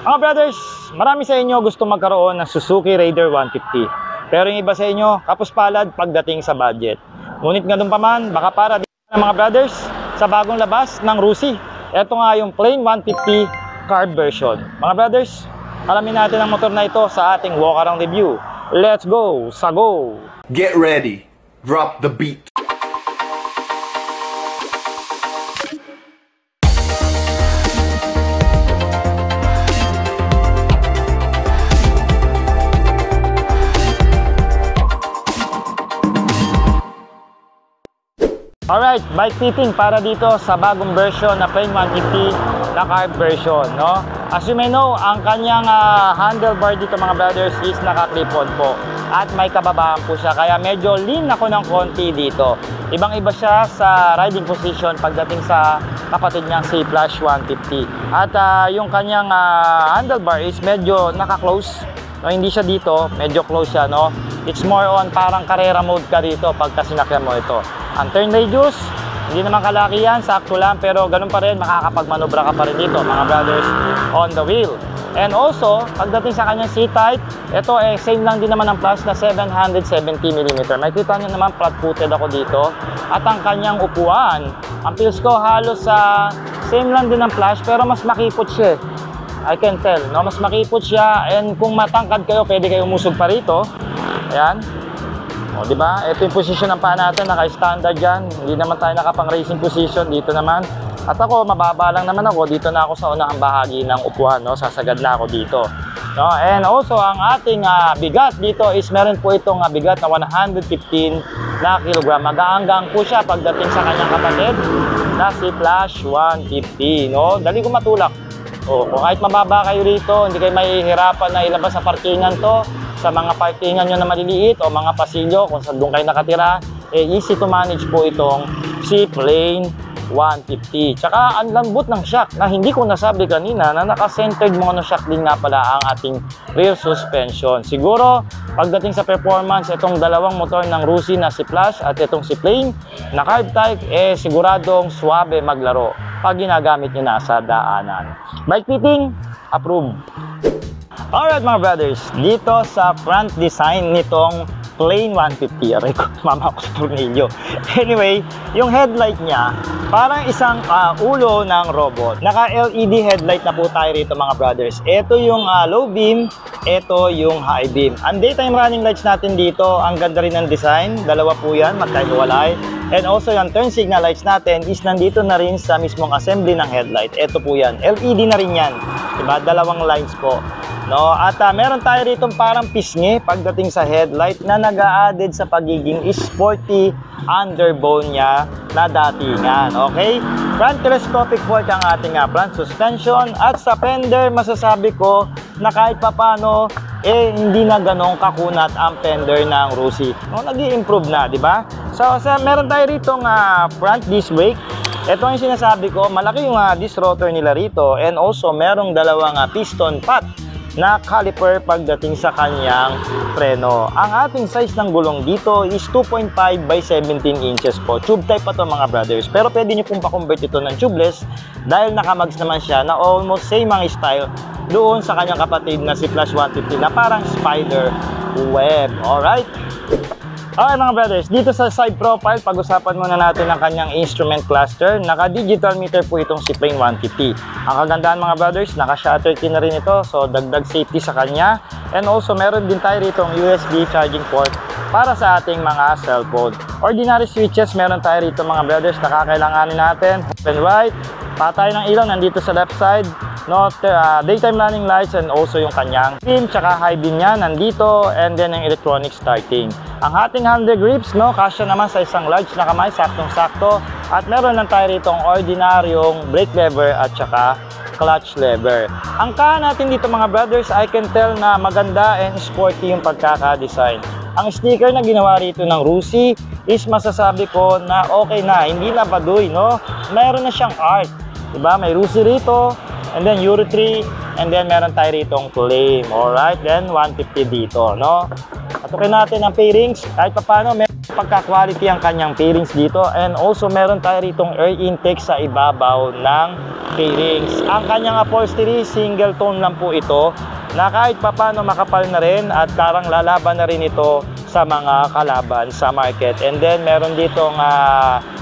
Mga brothers, marami sa inyo gusto magkaroon ng Suzuki Raider 150. Pero yung iba sa inyo, kapos palad pagdating sa budget. Ngunit nga doon pa man, baka para din mga brothers sa bagong labas ng Rusi. Ito nga yung plain 150 carb version. Mga brothers, alamin natin ang motor na ito sa ating walk around review. Let's go! Sa go! Get ready. Drop the beat. Alright, bike fitting para dito sa bagong version na plain 150 na carb version, no? As you may know, ang kanyang handlebar dito mga brothers is naka-clip-on po at may kababaan po siya, kaya medyo lean ako ng konti dito. Ibang-iba siya sa riding position pagdating sa kapatid niyang si Flash 150. At yung kanyang handlebar is medyo naka-close. No, hindi siya dito, medyo close siya, no? It's more on parang karera mode ka dito pagka sinakyan mo ito. Ang turn radius, hindi naman kalaki yan, sakto lang, pero ganun pa rin, makakapagmanobra ka pa rin dito, mga brothers, on the wheel. And also, pagdating sa kanyang seat height, ito same lang din naman ang plus na 770mm. Makikita nyo naman, flat-footed ako dito. At ang kanyang upuan, ang feels ko halos same lang din ang plus, pero mas makipot siya. I can tell, no? Mas makipot siya, and kung matangkad kayo, pwede kayo umusog pa rito. Ayan. O, di ba? Ito yung position ng paa natin, naka-standard yan. Hindi naman tayo nakapang-racing position dito naman. At ako, mababa lang naman ako. Dito na ako sa unang bahagi ng upuan, no? Sasagad na ako dito. No? And also, ang ating bigat dito is meron po itong bigat na 115 na kilogram. Mag-aanggang po siya pagdating sa kanyang kapatid na si Flash 150. No? Dali ko matulak. O, kung kahit mababa kayo rito, hindi kayo mahihirapan na ilabas sa parkingan to, sa mga parkingan nyo na maliliit o mga pasilyo, kung saan doon kayo nakatira, easy to manage po itong si plain 150. Tsaka ang lambot ng shock na hindi ko nasabi kanina na naka-centered monoshock din nga pala ang ating rear suspension. Siguro, pagdating sa performance, itong dalawang motor ng Rusi na si Flash at itong si plain na carb type, siguradong swabe maglaro pag ginagamit nyo na sa daanan. Bike fitting, approve. Alright mga brothers, dito sa front design nitong plain 150, aray ko, mama ko sa tornilyo. Anyway, yung headlight niya, parang isang ulo ng robot. Naka-LED headlight na po tayo rito mga brothers. Ito yung low beam, ito yung high beam. Ang daytime running lights natin dito, ang ganda rin ng design. Dalawa po yan, magkahiwalay. And also yung turn signal lights natin is nandito na rin sa mismong assembly ng headlight. Ito po yan, LED na rin yan. Diba? Dalawang lines po. No, at meron tayo rito parang pisngi pagdating sa headlight na nag-a-added sa pagiging sporty underbone niya na datingan. Okay? Front telescopic fork ang ating front suspension, at sa fender masasabi ko na kahit papano hindi na ganong kakunat ang fender ng Rusi. No, nag-i-improve na, di ba? So, meron tayo rito front disc brake. Ito yung sinasabi ko, malaki yung disc rotor nila rito, and also merong dalawang piston pot na caliper pagdating sa kanyang preno. Ang ating size ng gulong dito is 2.5 by 17 inches po. Tube type pa to mga brothers. Pero pwede nyo pong pa-convert ito ng tubeless dahil nakamags naman siya na almost same ang style doon sa kanyang kapatid na si Flash 150 na parang spider web. Alright? Okay mga brothers, dito sa side profile, pag-usapan muna natin ang kanyang instrument cluster. Naka-digital meter po itong si plain 150. Ang kagandahan mga brothers, naka-shutter key na rin ito, so dagdag safety sa kanya. And also meron din tayo rito ang USB charging port para sa ating mga cellphone. Ordinary switches meron tayo rito mga brothers na kakailanganin natin. Left and right, patay ng ilaw nandito sa left side. No, daytime running lights, and also yung kanyang beam tsaka high beam niya nandito, and then yung electronic starting. Ang ating handle grips, no, kasya naman sa isang large na kamay, saktong-sakto. At meron lang tayo rito ang ordinaryong brake lever at tsaka clutch lever. Ang kaha natin dito mga brothers, I can tell na maganda and sporty yung pagkaka-design. Ang sticker na ginawa rito ng Rusi is masasabi ko na okay na, hindi na baduy, no? Meron na siyang art, diba? May Rusi rito, and then Euro 3, and then meron tayo ritong claim. Alright, then 150 dito, no? Patukin natin ang pairings. Kahit pa paano, meron pagka-quality ang kanyang fairings dito, and also meron tayo ritong air intake sa ibabaw ng fairings. Ang kanyang upholstery, single tone lang po ito, na kahit papano makapal na rin at parang lalaban na rin ito sa mga kalaban sa market. And then meron ditong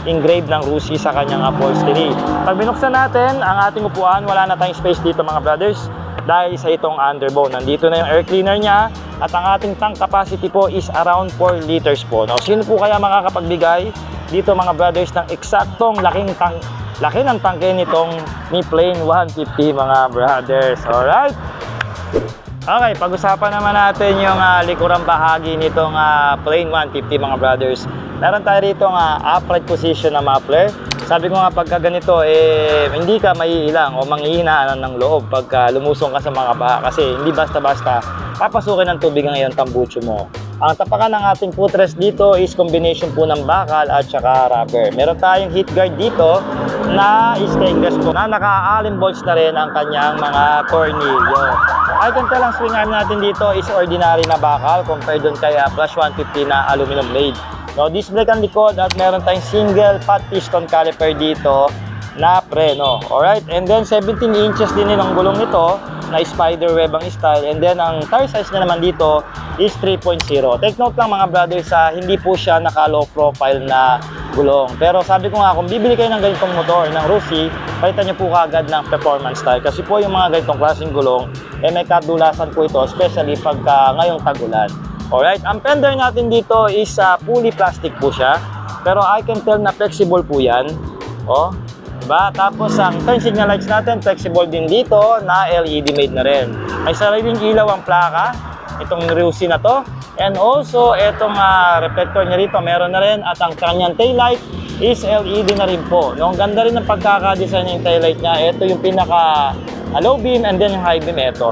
engraved ng Rusi sa kanyang upholstery. Pag binuksan natin ang ating upuan, wala na tayong space dito mga brothers dahil sa itong underbow. Nandito na yung air cleaner niya at ang ating tank capacity po is around 4 liters po. No? Sino po kaya makakapagbigay dito mga brothers ng eksaktong laki ng tangke nitong ni Plain 150 mga brothers? Alright? Okay, pag-usapan naman natin yung likurang bahagi nitong Plain 150 mga brothers. Meron tayo rito upright position na muffler. Sabi ko nga pagka ganito, hindi ka maiilang o manghihinaan ng loob pagka lumusong ka sa mga baha. Kasi hindi basta-basta papasukin ng tubig ngayon tambucho mo. Ang tapakan ng ating footrest dito is combination po ng bakal at saka rubber. Meron tayong heat guard dito na stainless po na naka-allen bolts na rin ang kanyang mga tornilyo. I can tell ang swing arm natin dito is ordinary na bakal compared dun kay Flash 150 na aluminum blade. No, disc brake ang likod at meron tayong single pot piston caliper dito na preno. Alright, and then 17 inches din yung gulong nito na spider web ang style, and then ang tire size na naman dito is 3.0. Take note lang mga brothers, hindi po siya naka low profile na gulong. Pero sabi ko nga, kung bibili kayo ng ganitong motor ng Rusi, palitan nyo po kagad ng performance style. Kasi po yung mga ganitong klaseng gulong, may kadulasan po ito, especially pagka ngayong tag-ulan. Alright, ang fender natin dito is fully plastic po siya. Pero I can tell na flexible po yan. Oh, diba? Tapos ang turn signal lights natin, flexible din dito na LED made na rin. May sariling ilaw ang plaka, itong Rusi na to. And also, itong reflector niya rito, meron na rin. At ang kanyang taillight is LED na rin po. No, ang ganda rin ng pagkaka-design ng taillight niya. Ito yung pinaka low beam and then yung high beam ito.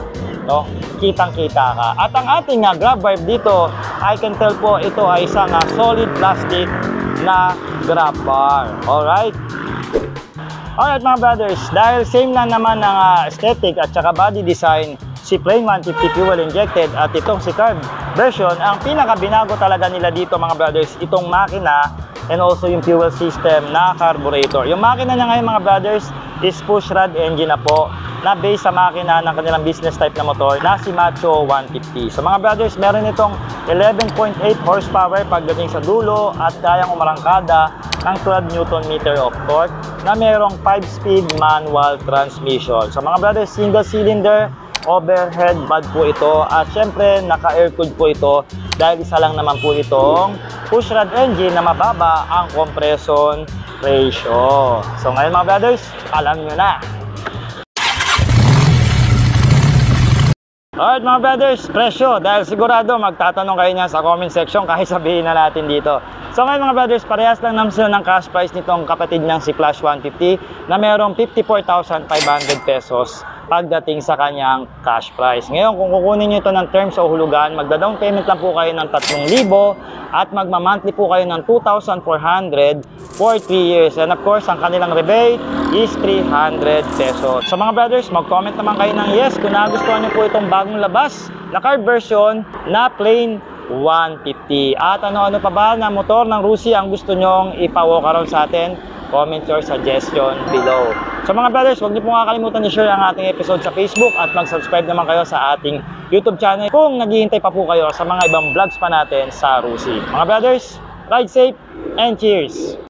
No, kitang-kita ka. At ang ating grab vibe dito, I can tell po ito ay isang solid plastic na grab bar. Alright? Alright mga brothers, dahil same lang naman ng aesthetic at saka body design, si Plain 150 fuel injected at itong si carb version, ang pinaka-binago talaga nila dito mga brothers, itong makina and also yung fuel system na carburetor. Yung makina niya ngayon mga brothers is push rod engine na po, na base sa makina ng kanilang business type na motor na si Macho 150. So mga brothers, meron itong 11.8 horsepower pagdating sa dulo at kayang umarangkada ng 12 Nm of torque na merong 5-speed manual transmission. So mga brothers, single cylinder overhead valve po ito at syempre naka-air-cooled po ito dahil isa lang naman po itong push rod engine na mababa ang compression ratio. So ngayon mga brothers, alam nyo na. Alright mga brothers, presyo, dahil sigurado magtatanong kayo niya sa comment section kahit sabihin na natin dito. So ngayon mga brothers, parehas lang naman sila ng cash price nitong kapatid ng si Flash 150 na merong 54,500 pesos pagdating sa kanyang cash price. Ngayon kung kukunin nyo ito ng terms o hulugan, magda-down payment lang po kayo ng 3,000 at magma-monthly po kayo ng 2,400 for 3 years. And of course, ang kanilang rebate is 300 pesos. So mga brothers, mag-comment naman kayo ng yes kung nagustuhan nyo po itong bagong labas na carb version na Plain 150. At ano-ano pa ba na motor ng Rusi ang gusto nyong ipa-walk around sa atin? Comment your suggestion below. So mga brothers, huwag niyo po kakalimutan i-share ang ating episode sa Facebook at mag-subscribe naman kayo sa ating YouTube channel kung naghihintay pa po kayo sa mga ibang vlogs pa natin sa Rusi. Mga brothers, ride safe and cheers!